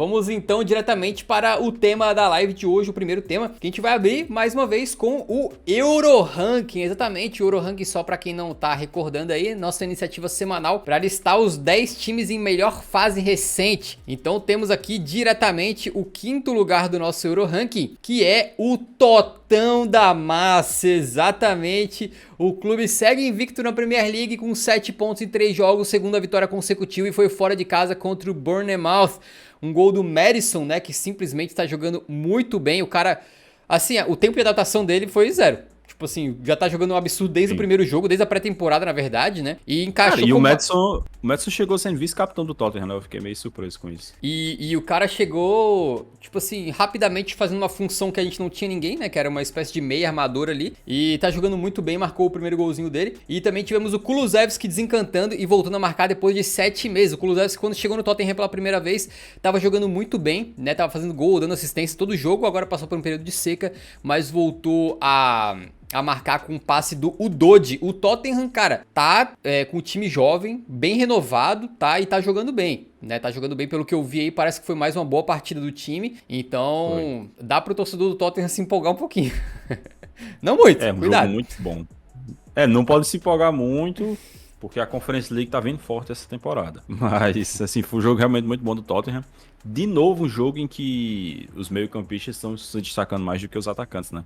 vamos então diretamente para o tema da live de hoje, o primeiro tema, que a gente vai abrir mais uma vez com o Euro Ranking, exatamente, o Euro Ranking, só para quem não tá recordando aí, nossa iniciativa semanal para listar os 10 times em melhor fase recente. Então temos aqui diretamente o quinto lugar do nosso Euro Ranking, que é o Totão da Massa, exatamente. O clube segue invicto na Premier League com 7 pontos em 3 jogos, segunda vitória consecutiva, e foi fora de casa contra o Bournemouth. Um gol do Maddison, né, que simplesmente está jogando muito bem. O cara, assim, o tempo de adaptação dele foi 0. Tipo assim, já tá jogando um absurdo desde o primeiro jogo, desde a pré-temporada, na verdade, né? E encaixou. Cara, e o Maddison chegou sendo vice-capitão do Tottenham, né? Eu fiquei meio surpreso com isso. E o cara chegou, tipo assim, rapidamente fazendo uma função que a gente não tinha ninguém, né? Que era uma espécie de meia armador ali. E tá jogando muito bem, marcou o primeiro golzinho dele. E também tivemos o Kulusevski desencantando e voltando a marcar depois de 7 meses. O Kulusevski, quando chegou no Tottenham pela primeira vez, tava jogando muito bem, né? Tava fazendo gol, dando assistência todo jogo. Agora passou por um período de seca, mas voltou a marcar com o passe do Udode. O Tottenham, cara, tá com o time jovem, bem renovado, tá? E tá jogando bem, né? Tá jogando bem pelo que eu vi aí, parece que foi mais uma boa partida do time. Então, dá pro torcedor do Tottenham se empolgar um pouquinho. Não muito, cuidado. Jogo muito bom. Não pode se empolgar muito, porque a Conference League tá vindo forte essa temporada. Mas, assim, foi um jogo realmente muito bom do Tottenham. De novo, um jogo em que os meio-campistas estão se destacando mais do que os atacantes, né?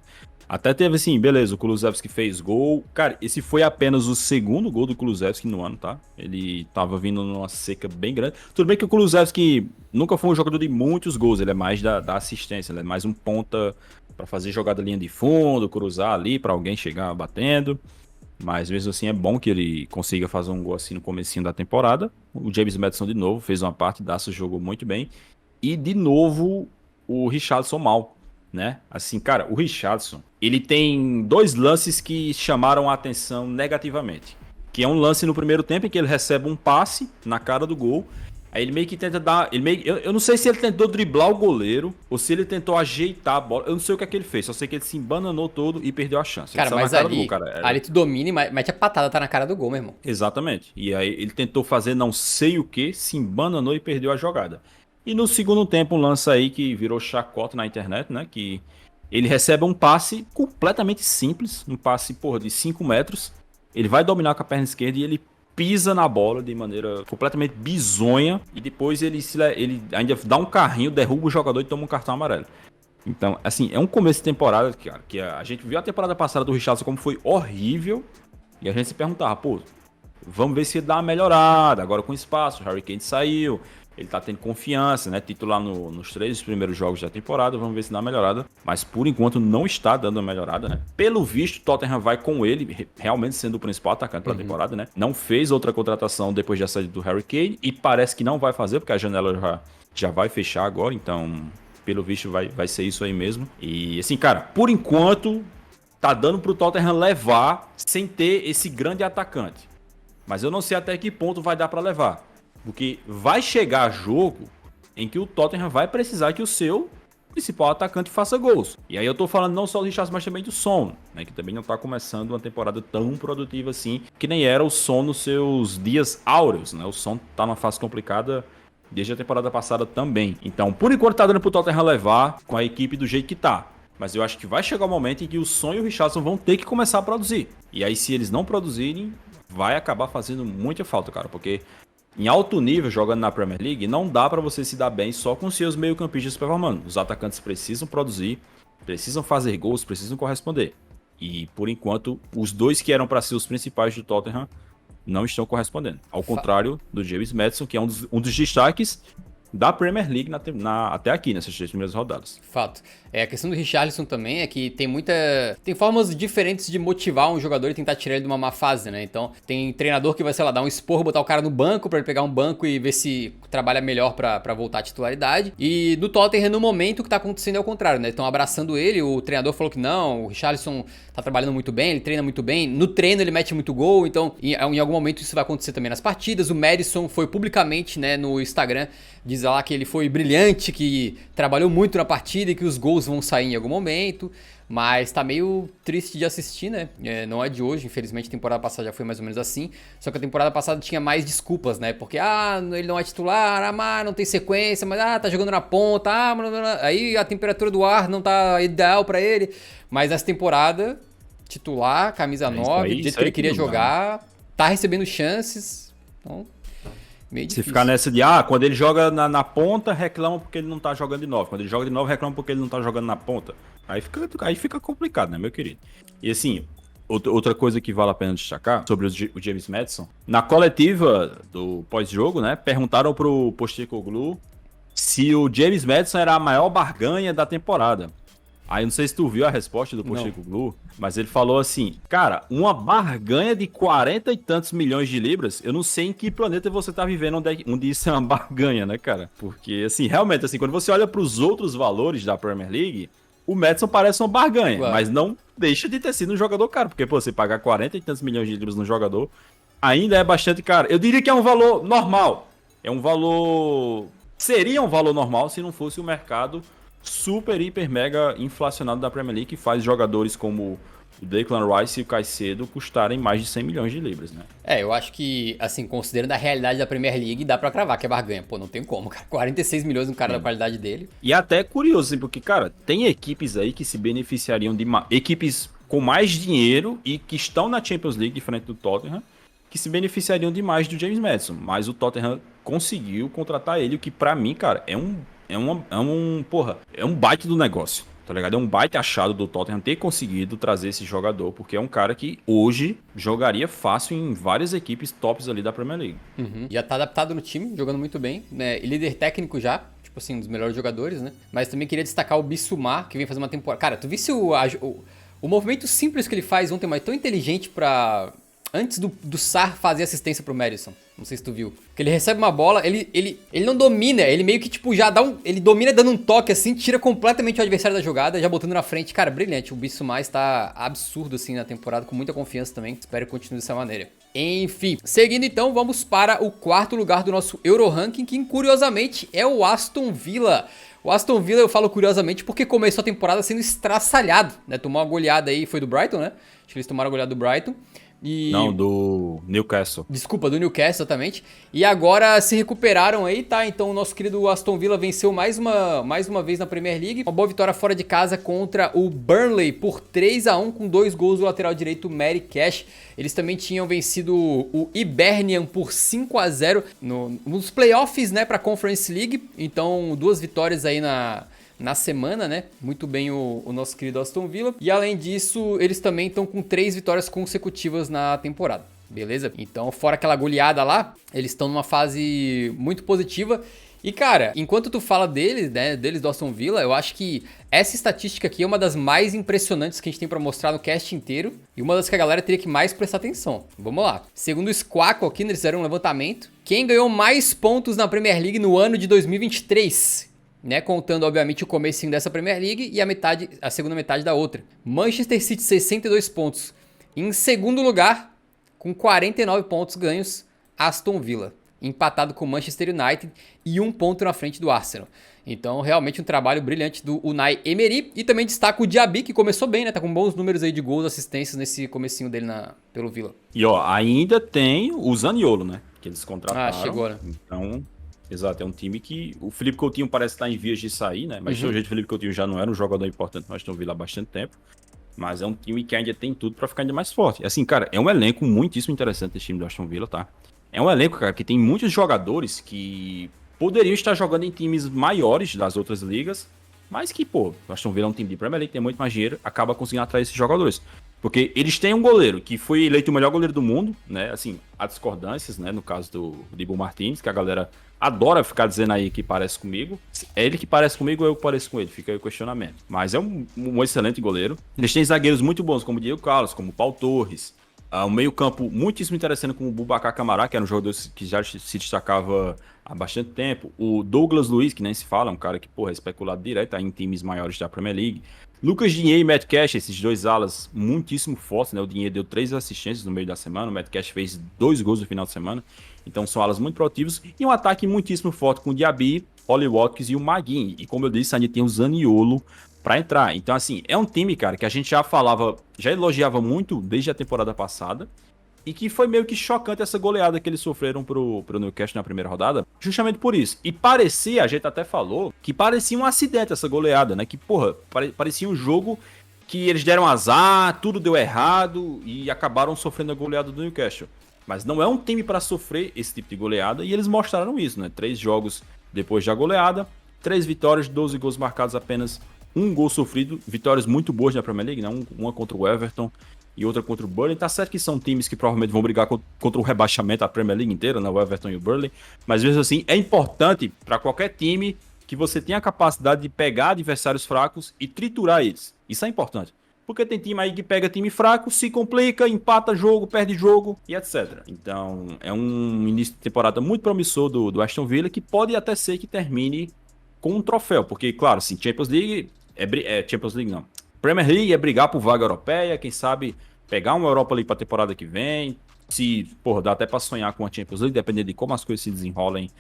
Até teve assim, beleza, o Kulusevski fez gol. Cara, esse foi apenas o segundo gol do Kulusevski no ano, tá? Ele tava vindo numa seca bem grande. Tudo bem que o Kulusevski nunca foi um jogador de muitos gols, ele é mais da assistência, ele é mais um ponta pra fazer jogada linha de fundo, cruzar ali pra alguém chegar batendo. Mas mesmo assim é bom que ele consiga fazer um gol assim no comecinho da temporada. O James Maddison de novo fez uma partidaça, jogou muito bem. E de novo o Richarlison mal, né? Assim, cara, o Richarlison, ele tem 2 lances que chamaram a atenção negativamente. Que é um lance no primeiro tempo em que ele recebe um passe na cara do gol. Aí ele meio que tenta dar... eu não sei se ele tentou driblar o goleiro ou se ele tentou ajeitar a bola. Eu não sei o que é que ele fez. Só sei que ele se embananou todo e perdeu a chance. Cara, mas ali, ali tu domina e mete a patada, tá na cara do gol, meu irmão. Exatamente. E aí ele tentou fazer não sei o que, se embananou e perdeu a jogada. E no segundo tempo, um lance aí que virou chacota na internet, né? Que ele recebe um passe completamente simples. Um passe, porra, de 5 metros. Ele vai dominar com a perna esquerda e ele pisa na bola de maneira completamente bizonha. E depois ele ainda dá um carrinho, derruba o jogador e toma um cartão amarelo. Então, assim, é um começo de temporada, cara, que a gente viu a temporada passada do Richarlison como foi horrível. E a gente se perguntava, pô, vamos ver se ele dá uma melhorada. Agora com espaço, o Harry Kane saiu. Ele tá tendo confiança, né? Titular nos 3 primeiros jogos da temporada. Vamos ver se dá uma melhorada. Mas por enquanto não está dando uma melhorada, né? Pelo visto, Tottenham vai com ele, realmente sendo o principal atacante pela temporada, né? Não fez outra contratação depois da saída do Harry Kane. E parece que não vai fazer, porque a janela já vai fechar agora. Então, pelo visto, vai ser isso aí mesmo. E assim, cara, por enquanto, tá dando pro Tottenham levar sem ter esse grande atacante. Mas eu não sei até que ponto vai dar pra levar. Porque vai chegar jogo em que o Tottenham vai precisar que o seu principal atacante faça gols. E aí eu tô falando não só do Richarlison, mas também do Son, né? Que também não tá começando uma temporada tão produtiva assim, que nem era o Son nos seus dias áureos, né? O Son tá numa fase complicada desde a temporada passada também. Então, por enquanto tá dando pro Tottenham levar com a equipe do jeito que tá. Mas eu acho que vai chegar o momento em que o Son e o Richarlison vão ter que começar a produzir. E aí, se eles não produzirem, vai acabar fazendo muita falta, cara. Porque em alto nível, jogando na Premier League, não dá pra você se dar bem só com seus meio-campistas performando. Os atacantes precisam produzir, precisam fazer gols, precisam corresponder. E, por enquanto, os 2 que eram pra ser os principais do Tottenham não estão correspondendo. Ao contrário do James Maddison, que é um dos destaques da Premier League até aqui, nessas 3 primeiras rodadas. Fato. A questão do Richarlison também é que tem formas diferentes de motivar um jogador e tentar tirar ele de uma má fase, né? Então, tem treinador que vai, sei lá, dar um esporro, botar o cara no banco pra ele pegar um banco e ver se trabalha melhor pra voltar à titularidade. E do Tottenham, no momento, o que tá acontecendo é o contrário, né? Estão abraçando ele, o treinador falou que não, o Richarlison tá trabalhando muito bem, ele treina muito bem, no treino ele mete muito gol, então em algum momento isso vai acontecer também nas partidas. O Maddison foi publicamente, né, no Instagram, diz dizer lá que ele foi brilhante, que trabalhou muito na partida e que os gols vão sair em algum momento. Mas tá meio triste de assistir, né? Não é de hoje, infelizmente a temporada passada já foi mais ou menos assim. Só que a temporada passada tinha mais desculpas, né? Porque, ele não é titular, mas não tem sequência, mas, tá jogando na ponta, aí a temperatura do ar não tá ideal pra ele. Mas essa temporada, titular, camisa 9, do jeito que ele queria jogar, tá recebendo chances, então... meio difícil. Se ficar nessa de, quando ele joga na ponta, reclama porque ele não tá jogando de 9. Quando ele joga de 9, reclama porque ele não tá jogando na ponta. Aí fica complicado, né, meu querido? E assim, outra coisa que vale a pena destacar sobre o James Maddison. Na coletiva do pós-jogo, né, perguntaram pro Postecoglou se o James Maddison era a maior barganha da temporada. Aí não sei se tu viu a resposta do Postecoglou, mas ele falou assim, cara, uma barganha de 40 e tantos milhões de libras, eu não sei em que planeta você tá vivendo onde isso é uma barganha, né, cara? Porque, assim, realmente, assim, quando você olha pros outros valores da Premier League, o Maddison parece uma barganha, mas não deixa de ter sido um jogador caro, porque, pô, você pagar 40 e tantos milhões de libras no jogador ainda é bastante caro. Eu diria que é um valor normal, seria um valor normal se não fosse o mercado super, hiper, mega inflacionado da Premier League, que faz jogadores como o Declan Rice e o Caicedo custarem mais de 100 milhões de libras, né? Eu acho que, assim, considerando a realidade da Premier League, dá pra cravar que é barganha. Pô, não tem como, cara. 46 milhões no cara da qualidade dele. E até é curioso, assim, porque, cara, tem equipes aí que se beneficiariam de... equipes com mais dinheiro e que estão na Champions League, diferente do Tottenham, que se beneficiariam demais do James Maddison. Mas o Tottenham conseguiu contratar ele, o que pra mim, cara, é um baita do negócio, tá ligado? É um baita achado do Tottenham ter conseguido trazer esse jogador, porque é um cara que hoje jogaria fácil em várias equipes tops ali da Premier League. Já tá adaptado no time, jogando muito bem, né? E líder técnico já, tipo assim, um dos melhores jogadores, né? Mas também queria destacar o Bissouma, que vem fazer uma temporada... Cara, tu visse o movimento simples que ele faz ontem, mas tão inteligente pra... Antes do Sarr fazer assistência pro Maddison. Não sei se tu viu. Porque ele recebe uma bola, ele não domina, ele meio que tipo já dá ele domina dando um toque assim, tira completamente o adversário da jogada, já botando na frente. Cara, brilhante. O Bissouma está absurdo assim na temporada, com muita confiança também. Espero que continue dessa maneira. Enfim, seguindo então, vamos para o quarto lugar do nosso Euro Ranking, que curiosamente é o Aston Villa. O Aston Villa eu falo curiosamente porque começou a temporada sendo estraçalhado, né? Tomou uma goleada aí, foi do Brighton, né? Acho que eles tomaram a goleada do Brighton. Não, do Newcastle. Desculpa, do Newcastle, exatamente. E agora se recuperaram aí, tá? Então o nosso querido Aston Villa venceu mais uma vez na Premier League. Uma boa vitória fora de casa contra o Burnley por 3-1, com 2 gols do lateral direito, Matty Cash. Eles também tinham vencido o Hibernian por 5-0 nos playoffs, né, pra Conference League. Então 2 vitórias aí na semana, né? Muito bem o nosso querido Aston Villa. E além disso, eles também estão com 3 vitórias consecutivas na temporada. Beleza? Então, fora aquela goleada lá, eles estão numa fase muito positiva. E, cara, enquanto tu fala deles, né? Deles do Aston Villa, eu acho que essa estatística aqui é uma das mais impressionantes que a gente tem pra mostrar no cast inteiro. E uma das que a galera teria que mais prestar atenção. Vamos lá. Segundo o Squawk aqui, eles fizeram um levantamento. Quem ganhou mais pontos na Premier League no ano de 2023? Né, contando obviamente o comecinho dessa Premier League e a segunda metade da outra. Manchester City, 62 pontos. Em segundo lugar, com 49 pontos ganhos, Aston Villa. Empatado com Manchester United e 1 ponto na frente do Arsenal. Então, realmente um trabalho brilhante do Unai Emery. E também destaca o Diaby, que começou bem, né? Tá com bons números aí de gols e assistências nesse comecinho dele pelo Villa. E ó, ainda tem o Zaniolo, né? Que eles contrataram. Chegou, né? Então... Exato, é um time que o Felipe Coutinho parece estar em vias de sair, né? Mas de todo jeito o Felipe Coutinho já não era um jogador importante, nós estamos vendo há bastante tempo. Mas é um time que ainda tem tudo pra ficar ainda mais forte. Assim, cara, é um elenco muitíssimo interessante esse time do Aston Villa, tá? É um elenco, cara, que tem muitos jogadores que poderiam estar jogando em times maiores das outras ligas, mas que, pô, o Aston Villa é um time de Premier League, tem muito mais dinheiro, acaba conseguindo atrair esses jogadores. Porque eles têm um goleiro que foi eleito o melhor goleiro do mundo, né? Assim, há discordâncias, né? No caso do Dibu Martins, que a galera adora ficar dizendo aí que parece comigo. É ele que parece comigo ou eu que pareço com ele? Fica aí o questionamento. Mas é um excelente goleiro. Eles têm zagueiros muito bons, como o Diego Carlos, como o Paul Torres. Um meio-campo muitíssimo interessante, como o Boubacar Kamara, que era um jogador que já se destacava há bastante tempo. O Douglas Luiz, que nem se fala, um cara que, porra, é especulado direto aí em times maiores da Premier League. Lucas Digne e Matt Cash, esses 2 alas muitíssimo fortes, né? O Digne deu 3 assistências no meio da semana, o Matt Cash fez 2 gols no final de semana. Então são alas muito produtivas. E um ataque muitíssimo forte com o Diaby Ollie Watkins e o Maguinho. E como eu disse, ainda tem o Zaniolo para entrar. Então, assim, é um time, cara, que a gente já falava, já elogiava muito desde a temporada passada. E que foi meio que chocante essa goleada que eles sofreram pro Newcastle na primeira rodada, justamente por isso. E parecia, a gente até falou, que parecia um acidente essa goleada, né? Que, porra, parecia um jogo que eles deram azar, tudo deu errado e acabaram sofrendo a goleada do Newcastle. Mas não é um time para sofrer esse tipo de goleada e eles mostraram isso, né? 3 jogos depois da goleada, 3 vitórias, 12 gols marcados, apenas um gol sofrido. Vitórias muito boas na Premier League, né? Uma contra o Everton e outra contra o Burnley. Tá certo que são times que provavelmente vão brigar contra o rebaixamento da Premier League inteira, né? O Everton e o Burnley. Mas mesmo assim, é importante para qualquer time que você tenha a capacidade de pegar adversários fracos e triturar eles. Isso é importante. Porque tem time aí que pega time fraco, se complica, empata jogo, perde jogo e etc. Então, é um início de temporada muito promissor do Aston Villa, que pode até ser que termine com um troféu. Porque, claro, assim, Champions League Champions League não. Premier League é brigar por vaga europeia, quem sabe pegar uma Europa League pra temporada que vem. Se, porra, dá até pra sonhar com a Champions League, dependendo de como as coisas se desenrolem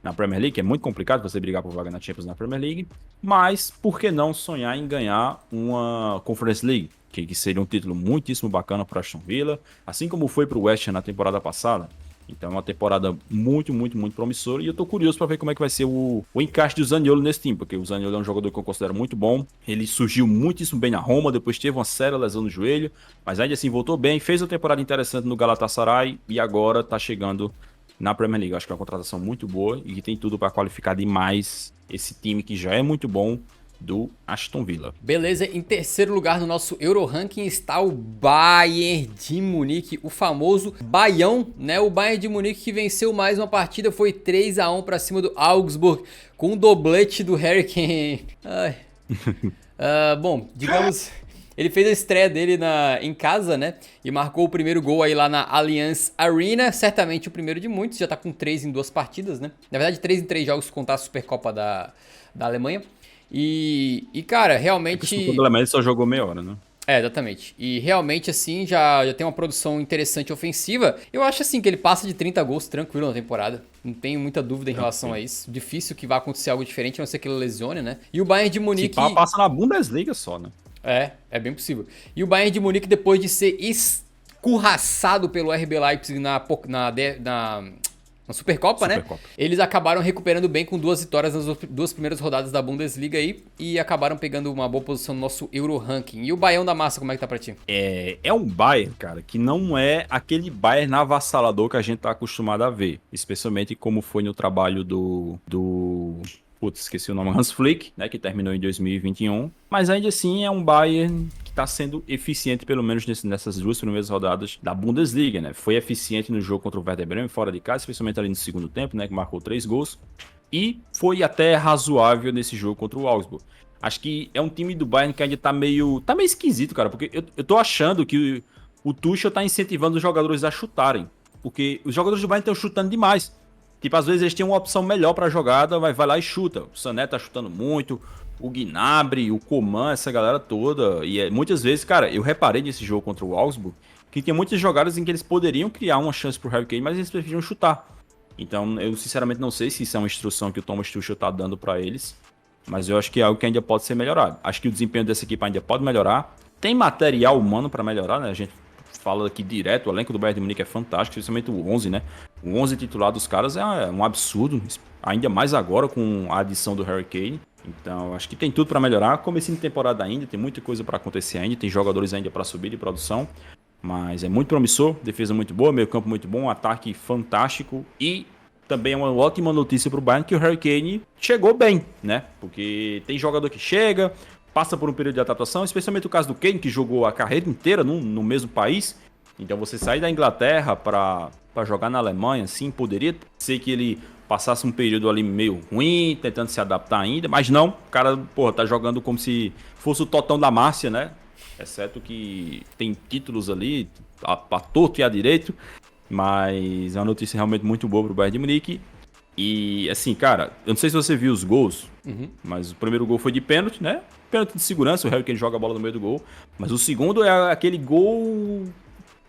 na Premier League, que é muito complicado você brigar por vaga na Champions na Premier League. Mas, por que não sonhar em ganhar uma Conference League? Que seria um título muitíssimo bacana para Aston Villa, assim como foi para o West Ham na temporada passada. Então é uma temporada muito, muito, muito promissora. E eu tô curioso para ver como é que vai ser o encaixe do Zaniolo nesse time, porque o Zaniolo é um jogador que eu considero muito bom. Ele surgiu muitíssimo bem na Roma, depois teve uma séria lesão no joelho, mas ainda assim voltou bem, fez uma temporada interessante no Galatasaray e agora tá chegando na Premier League. Eu acho que é uma contratação muito boa e que tem tudo para qualificar demais esse time que já é muito bom do Aston Villa. Beleza, em terceiro lugar no nosso Euro Ranking está o Bayern de Munique, o famoso Baião, né? O Bayern de Munique que venceu mais uma partida, foi 3-1 para cima do Augsburg, com um doblete do Harry Kane. Bom, digamos, ele fez a estreia dele em casa, né? E marcou o primeiro gol aí lá na Allianz Arena, certamente o primeiro de muitos, já tá com 3 em 2 partidas, né? Na verdade, 3 em 3 jogos se contar a Supercopa da Alemanha. E cara, realmente... O Alemanha só jogou meia hora, né? Exatamente. E realmente, assim, já tem uma produção interessante ofensiva. Eu acho, assim, que ele passa de 30 gols tranquilo na temporada. Não tenho muita dúvida em relação a isso. Difícil que vá acontecer algo diferente, a não ser que ele lesione, né? E o Bayern de Munique... Se passa na Bundesliga só, né? É bem possível. E o Bayern de Munique, depois de ser escurraçado pelo RB Leipzig na Supercopa, né? Eles acabaram recuperando bem com 2 vitórias nas 2 primeiras rodadas da Bundesliga aí e acabaram pegando uma boa posição no nosso Euro Ranking. E o Baião da Massa, como é que tá pra ti? É um Bayern, cara, que não é aquele Bayern avassalador que a gente tá acostumado a ver. Especialmente como foi no trabalho Putz, esqueci o nome, Hans Flick, né, que terminou em 2021. Mas ainda assim é um Bayern que está sendo eficiente, pelo menos nessas 2 primeiras rodadas da Bundesliga, né? Foi eficiente no jogo contra o Werder Bremen, fora de casa, especialmente ali no segundo tempo, né, que marcou 3 gols. E foi até razoável nesse jogo contra o Augsburg. Acho que é um time do Bayern que ainda tá meio esquisito, cara, porque eu tô achando que o Tuchel tá incentivando os jogadores a chutarem. Porque os jogadores do Bayern estão chutando demais. Tipo, às vezes eles têm uma opção melhor pra jogada, mas vai lá e chuta. O Sané tá chutando muito, o Gnabry, o Coman, essa galera toda. E muitas vezes, cara, eu reparei nesse jogo contra o Augsburg que tinha muitas jogadas em que eles poderiam criar uma chance pro Harry Kane, mas eles preferiam chutar. Então, eu sinceramente não sei se isso é uma instrução que o Thomas Tuchel tá dando pra eles, mas eu acho que é algo que ainda pode ser melhorado. Acho que o desempenho dessa equipe ainda pode melhorar. Tem material humano pra melhorar, né? A gente fala aqui direto, o elenco do Bayern de Munique é fantástico, especialmente o 11, né? O 11 titular dos caras é um absurdo, ainda mais agora com a adição do Harry Kane. Então, acho que tem tudo para melhorar. Comecinho de temporada ainda, tem muita coisa para acontecer ainda, tem jogadores ainda para subir de produção, mas é muito promissor, defesa muito boa, meio campo muito bom, ataque fantástico e também é uma ótima notícia para o Bayern que o Harry Kane chegou bem, né? Porque tem jogador que chega, passa por um período de adaptação, especialmente o caso do Kane, que jogou a carreira inteira no mesmo país. Então você sair da Inglaterra para jogar na Alemanha, assim, poderia ser que ele passasse um período ali meio ruim, tentando se adaptar ainda, mas não, o cara, porra, tá jogando como se fosse o Totão da Márcia, né? Exceto que tem títulos ali, a torto e a direito, mas é uma notícia realmente muito boa pro Bayern de Munique. E, assim, cara, eu não sei se você viu os gols, mas o primeiro gol foi de pênalti, né? Pênalti de segurança, o Harry Kane joga a bola no meio do gol. Mas o segundo é aquele gol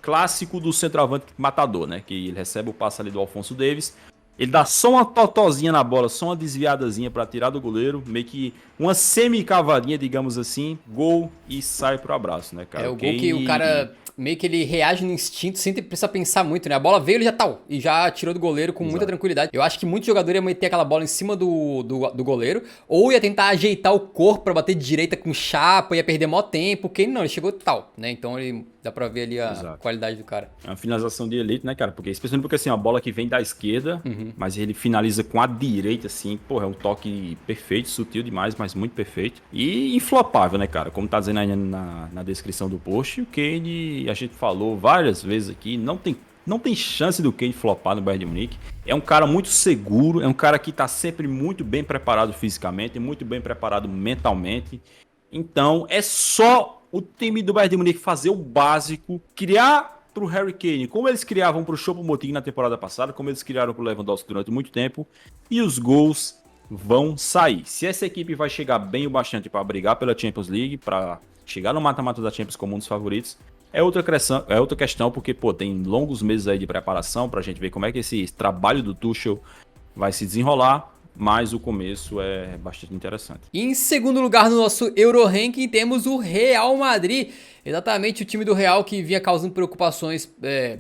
clássico do centroavante matador, né? Que ele recebe o passe ali do Alphonso Davies, Ele dá só uma totozinha na bola, só uma desviadazinha pra tirar do goleiro, meio que uma semi-cavadinha, digamos assim, gol e sai pro abraço, né, cara? É o gol que o cara meio que ele reage no instinto sem precisar pensar muito, né? A bola veio, ele já tal, e já tirou do goleiro com muita tranquilidade. Eu acho que muitos jogadores iam meter aquela bola em cima do goleiro, ou ia tentar ajeitar o corpo pra bater de direita com chapa, ia perder maior tempo, quem não, ele chegou tal, né? Então ele dá pra ver ali a qualidade do cara. É uma finalização de elite, né, cara? Porque, especialmente porque, assim, a bola que vem da esquerda, mas ele finaliza com a direita, assim, porra, é um toque perfeito, sutil demais, mas muito perfeito. E inflopável, né, cara? Como tá dizendo aí na descrição do post, o Kane, a gente falou várias vezes aqui, não tem chance do Kane flopar no Bayern de Munique. É um cara muito seguro, é um cara que tá sempre muito bem preparado fisicamente, muito bem preparado mentalmente. Então, é só o time do Bayern de Munique fazer o básico, criar pro Harry Kane, como eles criavam pro Choupo-Moting na temporada passada, como eles criaram pro Lewandowski durante muito tempo, e os gols vão sair. Se essa equipe vai chegar bem o bastante para brigar pela Champions League, para chegar no mata-mata da Champions como um dos favoritos, é outra questão, porque, pô, tem longos meses aí de preparação pra gente ver como é que esse trabalho do Tuchel vai se desenrolar, mas o começo é bastante interessante. E em segundo lugar no nosso Euro Ranking temos o Real Madrid. Exatamente o time do Real que vinha causando preocupações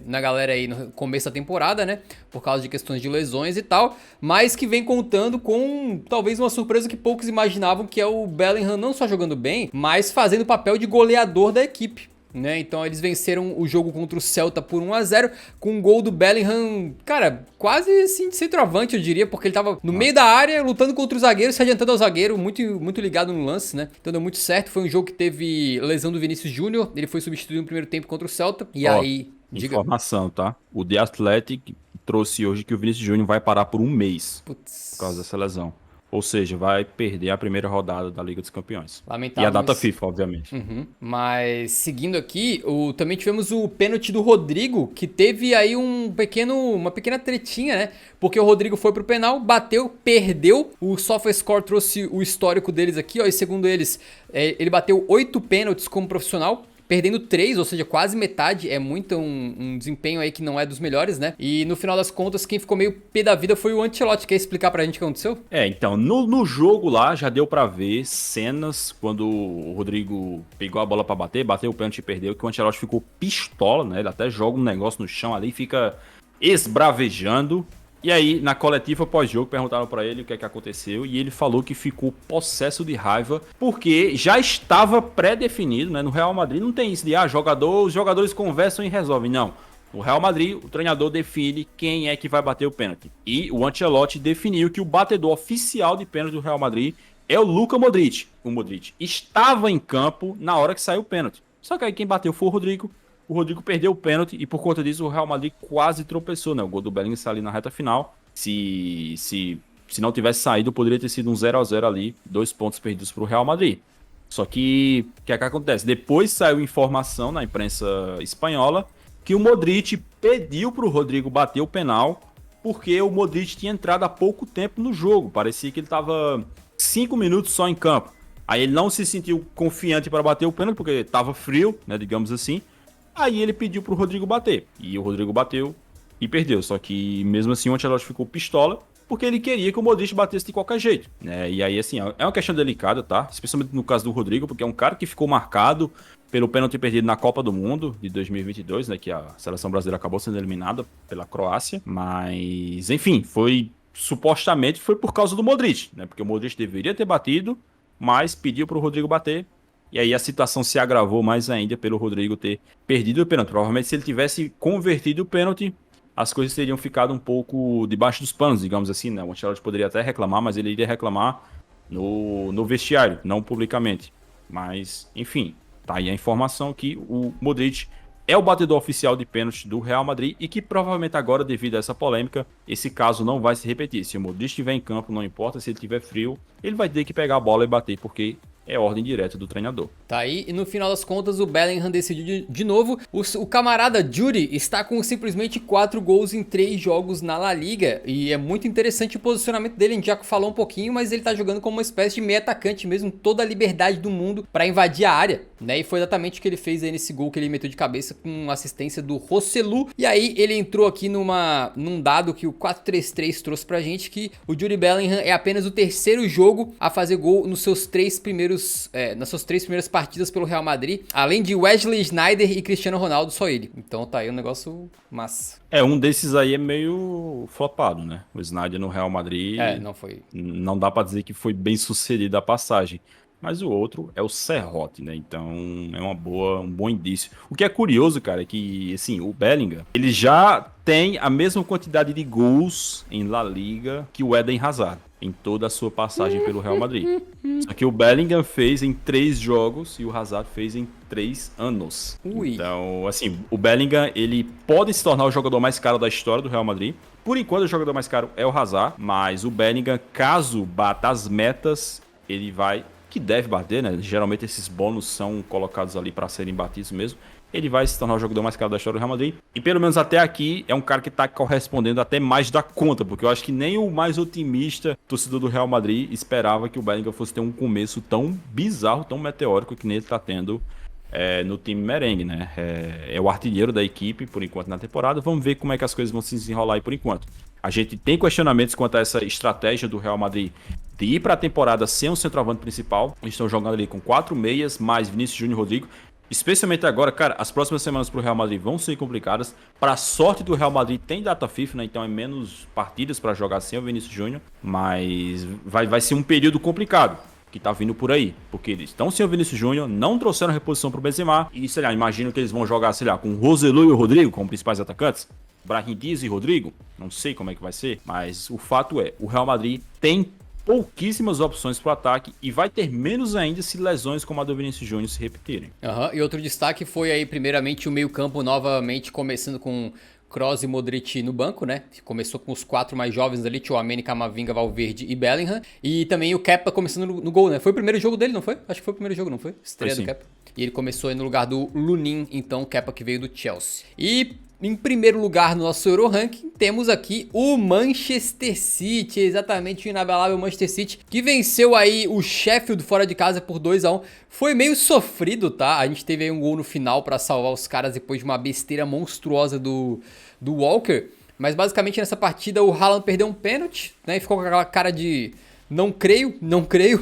na galera aí no começo da temporada, né? Por causa de questões de lesões e tal. Mas que vem contando com talvez uma surpresa que poucos imaginavam, que é o Bellingham não só jogando bem, mas fazendo o papel de goleador da equipe. Né? Então eles venceram o jogo contra o Celta por 1-0 com um gol do Bellingham, cara, quase assim de centroavante, eu diria, porque ele tava no meio da área lutando contra o zagueiro, se adiantando ao zagueiro, muito ligado no lance, né? Então deu muito certo. Foi um jogo que teve lesão do Vinícius Júnior, ele foi substituído no primeiro tempo contra o Celta. E aí, informação, tá? O The Athletic trouxe hoje que o Vinícius Júnior vai parar por um mês por causa dessa lesão. Ou seja, vai perder a primeira rodada da Liga dos Campeões. Lamentável. E a data FIFA, obviamente. Mas seguindo aqui, também tivemos o pênalti do Rodrigo, que teve aí uma pequena tretinha, né? Porque o Rodrigo foi pro penal, bateu, perdeu. O SofaScore trouxe o histórico deles aqui, ó. E segundo eles, ele bateu 8 pênaltis como profissional, perdendo 3, ou seja, quase metade. É muito um desempenho aí que não é dos melhores, né? E no final das contas, quem ficou meio pé da vida foi o Ancelotti. Quer explicar pra gente o que aconteceu? Então, no jogo lá, já deu pra ver cenas quando o Rodrigo pegou a bola pra bateu o pênalti e perdeu, que o Ancelotti ficou pistola, né? Ele até joga um negócio no chão ali, fica esbravejando. E aí, na coletiva pós-jogo, perguntaram pra ele o que é que aconteceu e ele falou que ficou possesso de raiva porque já estava pré-definido, né? No Real Madrid não tem isso de, os jogadores conversam e resolvem. Não. No Real Madrid, o treinador define quem é que vai bater o pênalti. E o Ancelotti definiu que o batedor oficial de pênalti do Real Madrid é o Luka Modric. O Modric estava em campo na hora que saiu o pênalti. Só que aí quem bateu foi o Rodrigo. O Rodrigo perdeu o pênalti e por conta disso o Real Madrid quase tropeçou, né? O gol do Bellingham saiu ali na reta final. Se não tivesse saído, poderia ter sido um 0-0 ali, 2 pontos perdidos para o Real Madrid. Só que o que é que acontece? Depois saiu informação na imprensa espanhola que o Modric pediu para o Rodrigo bater o penal porque o Modric tinha entrado há pouco tempo no jogo. Parecia que ele estava 5 minutos só em campo. Aí ele não se sentiu confiante para bater o pênalti porque estava frio, né, digamos assim. Aí ele pediu pro Rodrigo bater. E o Rodrigo bateu e perdeu. Só que mesmo assim o Ancelotti ficou pistola porque ele queria que o Modric batesse de qualquer jeito. Né? E aí, assim, é uma questão delicada, tá? Especialmente no caso do Rodrigo, porque é um cara que ficou marcado pelo pênalti perdido na Copa do Mundo de 2022, né? Que a seleção brasileira acabou sendo eliminada pela Croácia. Mas, enfim, supostamente foi por causa do Modric, né? Porque o Modric deveria ter batido, mas pediu pro Rodrigo bater. E aí a situação se agravou mais ainda pelo Rodrigo ter perdido o pênalti. Provavelmente se ele tivesse convertido o pênalti, as coisas teriam ficado um pouco debaixo dos panos, digamos assim, né? O Ancelotti poderia até reclamar, mas ele iria reclamar no vestiário, não publicamente. Mas, enfim, tá aí a informação que o Modric é o batedor oficial de pênalti do Real Madrid e que provavelmente agora, devido a essa polêmica, esse caso não vai se repetir. Se o Modric estiver em campo, não importa, se ele estiver frio, ele vai ter que pegar a bola e bater, porque é ordem direta do treinador. Tá aí, e no final das contas o Bellingham decidiu de novo. O camarada Judy está com simplesmente 4 gols em 3 jogos na La Liga. E é muito interessante o posicionamento dele, a gente já falou um pouquinho, mas ele tá jogando como uma espécie de meio atacante mesmo, toda a liberdade do mundo para invadir a área, né? E foi exatamente o que ele fez aí nesse gol que ele meteu de cabeça com assistência do Rosselu. E aí ele entrou aqui num dado que o 4-3-3 trouxe pra gente, que o Jude Bellingham é apenas o terceiro jogo a fazer gol nos seus nas suas 3 primeiras partidas pelo Real Madrid, além de Wesley Sneijder e Cristiano Ronaldo, só ele. Então tá aí um negócio massa. Um desses aí é meio flopado, né? O Sneijder no Real Madrid. Não foi. Não dá pra dizer que foi bem sucedida a passagem. Mas o outro é o Serrote, né? Então é um bom indício. O que é curioso, cara, é que assim, o Bellingham, ele já tem a mesma quantidade de gols em La Liga que o Eden Hazard em toda a sua passagem pelo Real Madrid. Só que o Bellingham fez em 3 jogos e o Hazard fez em 3 anos. Ui. Então, assim, o Bellingham, ele pode se tornar o jogador mais caro da história do Real Madrid. Por enquanto, o jogador mais caro é o Hazard, mas o Bellingham, caso bata as metas, ele vai, que deve bater, né? Geralmente esses bônus são colocados ali para serem batidos mesmo. Ele vai se tornar o jogador mais caro da história do Real Madrid. E pelo menos até aqui é um cara que tá correspondendo até mais da conta, porque eu acho que nem o mais otimista torcedor do Real Madrid esperava que o Bellingham fosse ter um começo tão bizarro, tão meteórico que nem ele tá tendo no time merengue, né? É o artilheiro da equipe por enquanto na temporada. Vamos ver como é que as coisas vão se desenrolar aí por enquanto. A gente tem questionamentos quanto a essa estratégia do Real Madrid de ir para a temporada sem um centroavante principal. Eles estão jogando ali com 4 meias, mais Vinícius Júnior e Rodrigo. Especialmente agora, cara, as próximas semanas pro Real Madrid vão ser complicadas. Para sorte do Real Madrid tem data FIFA, né? Então é menos partidas para jogar sem o Vinícius Júnior. Mas vai ser um período complicado que tá vindo por aí. Porque eles estão sem o Vinícius Júnior, não trouxeram reposição pro Benzema. E, sei lá, imagino que eles vão jogar, sei lá, com o Rosselu e o Rodrigo como principais atacantes. Brahim Dias e Rodrigo. Não sei como é que vai ser. Mas o fato é, o Real Madrid tem pouquíssimas opções para o ataque e vai ter menos ainda se lesões como a do Vinícius Júnior se repetirem. E outro destaque foi aí, primeiramente, o meio-campo novamente começando com Kroos e Modric no banco, né? Começou com os 4 mais jovens ali, Tchouaméni, Camavinga, Valverde e Bellingham. E também o Kepa começando no gol, né? Foi o primeiro jogo dele, não foi? Acho que foi o primeiro jogo, não foi? Estreia do Kepa. E ele começou aí no lugar do Lunin, então o Kepa que veio do Chelsea. E em primeiro lugar no nosso Euro Ranking, temos aqui o Manchester City, exatamente o inabalável Manchester City, que venceu aí o Sheffield fora de casa por 2-1. Foi meio sofrido, tá? A gente teve aí um gol no final pra salvar os caras depois de uma besteira monstruosa do Walker. Mas basicamente nessa partida o Haaland perdeu um pênalti, né? E ficou com aquela cara de não creio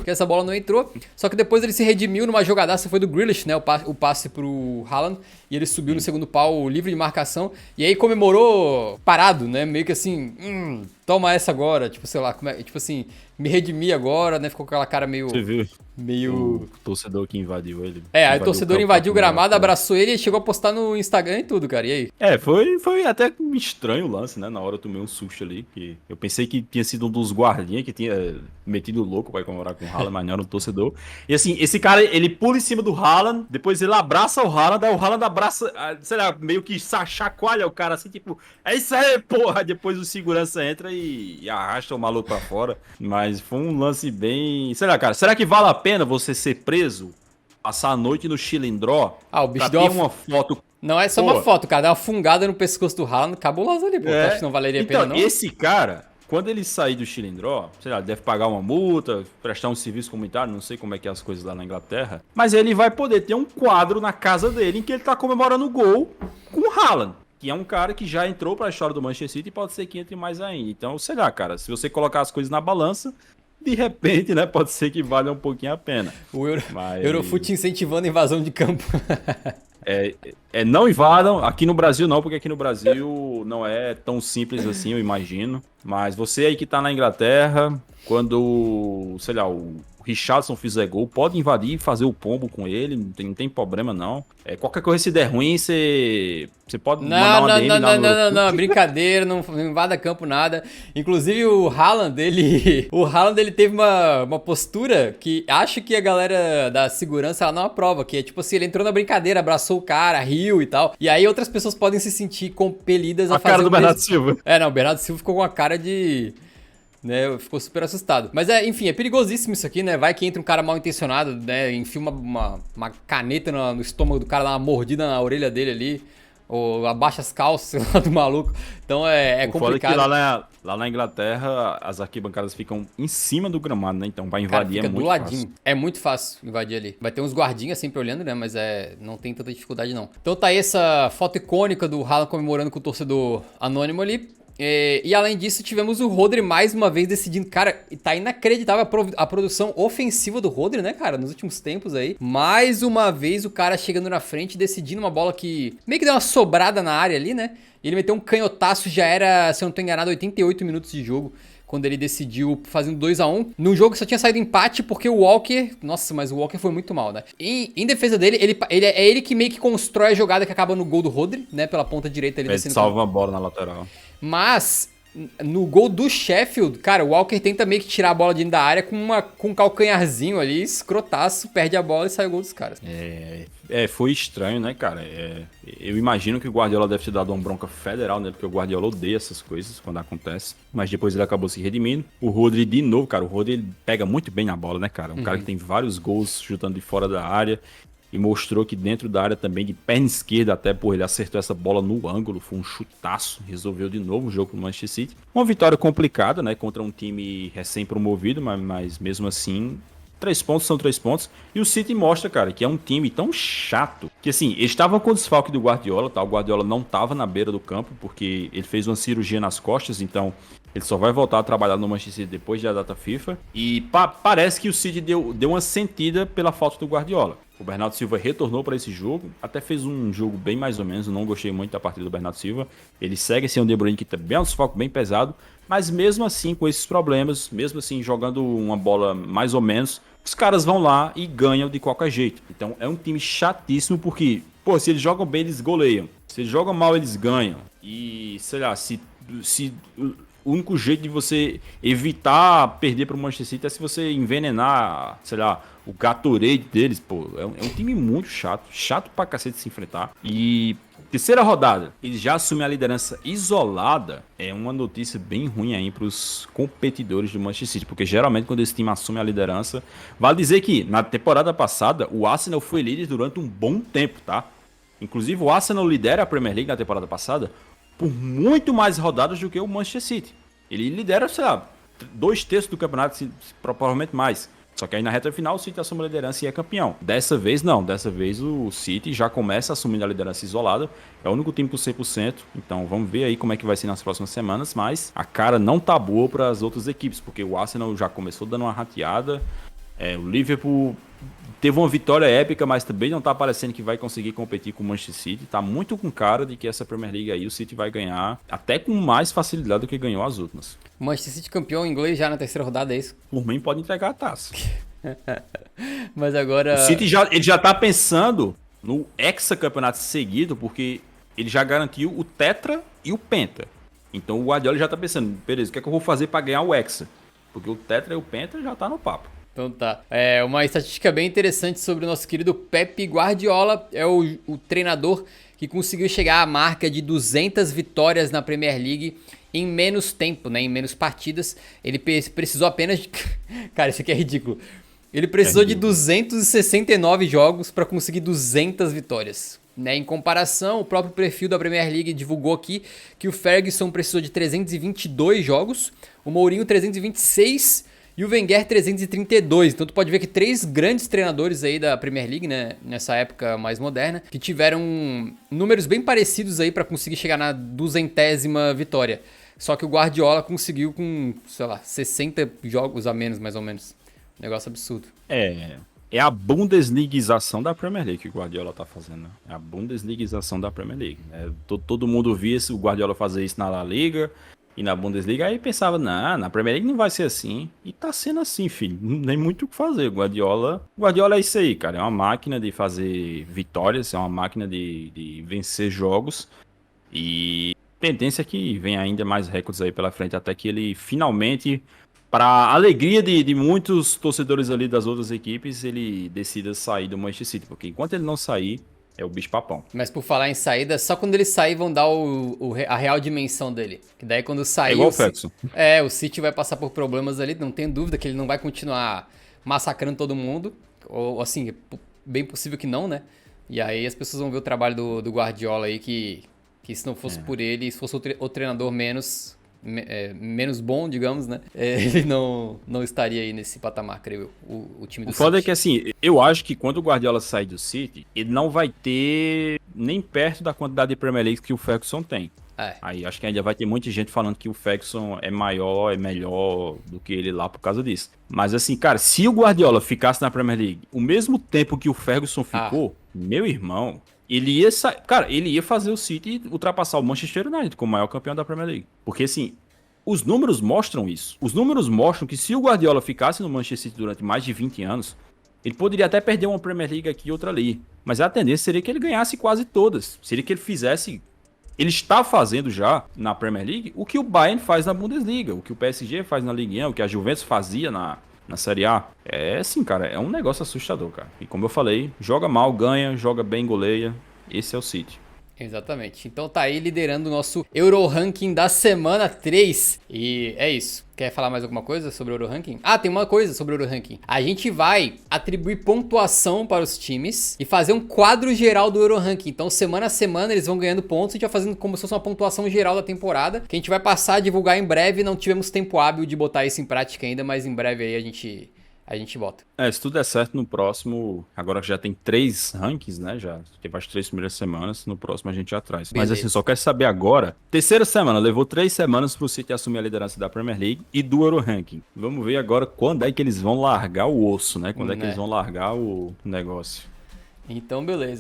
que essa bola não entrou. Só que depois ele se redimiu numa jogadaça, foi do Grealish, né? O passe pro Haaland. E ele subiu no segundo pau, livre de marcação. E aí comemorou parado, né? Meio que assim, toma essa agora. Tipo, sei lá, tipo assim, me redimi agora, né? Ficou com aquela cara meio... Você viu? Meio... O torcedor que invadiu ele. Aí o torcedor invadiu o gramado, abraçou ele e chegou a postar no Instagram e tudo, cara. E aí? Foi até estranho o lance, né? Na hora eu tomei um susto ali. Que eu pensei que tinha sido um dos guardinhas que tinha metido louco pra comemorar com o Haaland, mas não era um torcedor. E assim, esse cara, ele pula em cima do Haaland, depois ele abraça o Haaland, aí o Haaland abraça, sei lá, meio que chacoalha o cara assim, tipo, é isso aí, porra! Depois o segurança entra e arrasta o maluco pra fora. Mas foi um lance bem... Sei lá, cara, será que vale a pena você ser preso, passar a noite no Chilindró, o bicho pra ter uma foto... Não é só uma foto, cara, dá uma fungada no pescoço do Haaland, cabuloso ali, pô. Acho que não valeria a pena, não? Esse cara, quando ele sair do Chilindró, sei lá, deve pagar uma multa, prestar um serviço comunitário, não sei como é que é as coisas lá na Inglaterra, mas ele vai poder ter um quadro na casa dele em que ele tá comemorando o gol com o Haaland, que é um cara que já entrou pra história do Manchester City e pode ser que entre mais ainda. Então, sei lá, cara, se você colocar as coisas na balança, de repente, né, pode ser que valha um pouquinho a pena. O Eurofoot incentivando a invasão de campo. Não invadam, aqui no Brasil não, porque aqui no Brasil não é tão simples assim, eu imagino. Mas você aí que tá na Inglaterra, quando, sei lá, o Richarlison fizer gol, pode invadir e fazer o pombo com ele, não tem problema não. Qualquer coisa se der ruim, você pode mandar uma DM lá no... Não, brincadeira, não invada campo nada. Inclusive o Haaland, ele teve uma postura que acho que a galera da segurança ela não aprova, que é tipo assim, ele entrou na brincadeira, abraçou o cara, riu e tal. E aí outras pessoas podem se sentir compelidas a fazer a cara do Bernardo Silva. Não, o Bernardo Silva ficou com a cara de... né? Ficou super assustado. Mas enfim, é perigosíssimo isso aqui, né? Vai que entra um cara mal intencionado, né? Enfia uma caneta no estômago do cara, dá uma mordida na orelha dele ali. Ou abaixa as calças, sei lá, do maluco. Então é complicado. Foda é que lá na Inglaterra, as arquibancadas ficam em cima do gramado, né? Então pra invadir Cara, é fica muito do ladinho. fácil. É muito fácil invadir ali. Vai ter uns guardinhas sempre olhando, né? Mas não tem tanta dificuldade, não. Então tá aí essa foto icônica do Haaland comemorando com o torcedor anônimo ali. E além disso, tivemos o Rodri mais uma vez decidindo. Cara, tá inacreditável a produção ofensiva do Rodri, né, cara? Nos últimos tempos aí. Mais uma vez o cara chegando na frente, decidindo uma bola que meio que deu uma sobrada na área ali, né? Ele meteu um canhotaço, já era, se eu não tô enganado, 88 minutos de jogo. Quando ele decidiu fazendo 2-1. Num jogo que só tinha saído empate porque o Walker... Nossa, mas o Walker foi muito mal, né? Em defesa dele, é ele que meio que constrói a jogada que acaba no gol do Rodri, né? Pela ponta direita. Ele salva uma bola na lateral. Mas no gol do Sheffield, cara, o Walker tenta meio que tirar a bola de dentro da área com um calcanharzinho ali, escrotaço, perde a bola e sai o gol dos caras. Foi estranho, né, cara? Eu imagino que o Guardiola deve ter dado uma bronca federal, né? Porque o Guardiola odeia essas coisas quando acontece. Mas depois ele acabou se redimindo. O Rodri, de novo, cara, o Rodri ele pega muito bem na bola, né, cara? Um cara que tem vários gols chutando de fora da área. E mostrou que dentro da área também, de perna esquerda até, pô, ele acertou essa bola no ângulo, foi um chutaço, resolveu de novo o jogo pro Manchester City. Uma vitória complicada, né, contra um time recém-promovido, mas mesmo assim, 3 pontos são 3 pontos. E o City mostra, cara, que é um time tão chato, que assim, eles estavam com o desfalque do Guardiola, tá? O Guardiola não tava na beira do campo, porque ele fez uma cirurgia nas costas, então... Ele só vai voltar a trabalhar no Manchester City depois da data FIFA. E parece que o City deu uma sentida pela falta do Guardiola. O Bernardo Silva retornou para esse jogo. Até fez um jogo bem mais ou menos. Eu não gostei muito da partida do Bernardo Silva. Ele segue sem o De Bruyne, que também é um desfalque bem pesado. Mas mesmo assim, com esses problemas, mesmo assim, jogando uma bola mais ou menos, os caras vão lá e ganham de qualquer jeito. Então é um time chatíssimo porque, pô, se eles jogam bem, eles goleiam. Se eles jogam mal, eles ganham. E, sei lá, se o único jeito de você evitar perder para o Manchester City é se você envenenar, sei lá, o Gatorade deles, pô. É um time muito chato. Chato pra cacete de se enfrentar. E terceira rodada, ele já assume a liderança isolada. É uma notícia bem ruim aí pros competidores do Manchester City. Porque geralmente quando esse time assume a liderança... Vale dizer que na temporada passada, o Arsenal foi líder durante um bom tempo, tá? Inclusive o Arsenal lidera a Premier League na temporada passada por muito mais rodadas do que o Manchester City. Ele lidera, sei lá, 2/3 do campeonato, provavelmente mais. Só que aí na reta final o City assume a liderança e é campeão. Dessa vez não, dessa vez o City já começa assumindo a liderança isolada. É o único time com 100%, então vamos ver aí como é que vai ser nas próximas semanas. Mas a cara não tá boa para as outras equipes, porque o Arsenal já começou dando uma rateada. O Liverpool teve uma vitória épica, mas também não tá parecendo que vai conseguir competir com o Manchester City. Tá muito com cara de que essa Premier League aí o City vai ganhar até com mais facilidade do que ganhou as últimas. O Manchester City campeão inglês já na terceira rodada, é isso? Por mim pode entregar a taça. Mas agora... O City ele já tá pensando no hexacampeonato seguido, porque ele já garantiu o Tetra e o Penta. Então o Guardiola já tá pensando, beleza, o que é que eu vou fazer para ganhar o Hexa? Porque o Tetra e o Penta já tá no papo. Então tá. Uma estatística bem interessante sobre o nosso querido Pep Guardiola. É o treinador que conseguiu chegar à marca de 200 vitórias na Premier League em menos tempo, né? Em menos partidas. Ele precisou apenas de... Cara, isso aqui é ridículo. Ele precisou de 269 jogos para conseguir 200 vitórias. Né? Em comparação, o próprio perfil da Premier League divulgou aqui que o Ferguson precisou de 322 jogos, o Mourinho 326 e o Wenger 332. Então tu pode ver que 3 grandes treinadores aí da Premier League, né, nessa época mais moderna, que tiveram números bem parecidos aí para conseguir chegar na 200ª vitória. Só que o Guardiola conseguiu com, sei lá, 60 jogos a menos, mais ou menos. Negócio absurdo. É a Bundesligização da Premier League que o Guardiola tá fazendo. Né? É a Bundesligização da Premier League. Todo mundo via o Guardiola fazer isso na La Liga e na Bundesliga, aí pensava, não, na Premier League não vai ser assim. E tá sendo assim, filho. Nem muito o que fazer. O Guardiola é isso aí, cara. É uma máquina de fazer vitórias, é uma máquina de vencer jogos. E tendência é que venha ainda mais recordes aí pela frente, até que ele finalmente... Para a alegria de muitos torcedores ali das outras equipes, ele decida sair do Manchester City. Porque enquanto ele não sair, É o bicho papão. Mas por falar em saída, só quando ele sair vão dar a real dimensão dele. Que daí quando sair... É igual o Ferguson. O City vai passar por problemas ali, não tem dúvida que ele não vai continuar massacrando todo mundo. Ou assim, bem possível que não, né? E aí as pessoas vão ver o trabalho do Guardiola aí, que se não fosse por ele, se fosse o treinador menos bom, digamos, né? Ele não estaria aí nesse patamar, creio eu, o time do City. O foda é que, assim, eu acho que quando o Guardiola sair do City, ele não vai ter nem perto da quantidade de Premier League que o Ferguson tem. Aí acho que ainda vai ter muita gente falando que o Ferguson é maior, é melhor do que ele lá por causa disso. Mas assim, cara, se o Guardiola ficasse na Premier League o mesmo tempo que o Ferguson ficou, meu irmão, ele ia fazer o City ultrapassar o Manchester United como o maior campeão da Premier League. Porque assim, os números mostram isso. Os números mostram que se o Guardiola ficasse no Manchester City durante mais de 20 anos, ele poderia até perder uma Premier League aqui e outra ali. Mas a tendência seria que ele ganhasse quase todas. Seria que ele fizesse... Ele está fazendo já na Premier League o que o Bayern faz na Bundesliga, o que o PSG faz na Ligue 1, o que a Juventus fazia na Série A. É assim, cara, é um negócio assustador, cara. E como eu falei, joga mal, ganha, joga bem, goleia. Esse é o City. Exatamente. Então tá aí liderando o nosso Euro Ranking da semana 3. E é isso. Quer falar mais alguma coisa sobre o Euro Ranking? Ah, tem uma coisa sobre o Euro Ranking. A gente vai atribuir pontuação para os times e fazer um quadro geral do Euro Ranking. Então, semana a semana, eles vão ganhando pontos e a gente vai fazendo como se fosse uma pontuação geral da temporada, que a gente vai passar a divulgar em breve. Não tivemos tempo hábil de botar isso em prática ainda, mas em breve aí a gente bota. Se tudo der certo no próximo, agora que já tem 3 rankings, né? Já teve as 3 primeiras semanas, no próximo a gente já traz. Beleza. Mas assim, só quero saber agora. Terceira semana, levou 3 semanas pro City assumir a liderança da Premier League e do Euro Ranking. Vamos ver agora quando é que eles vão largar o osso, né? Quando é que eles vão largar o negócio. Então, beleza.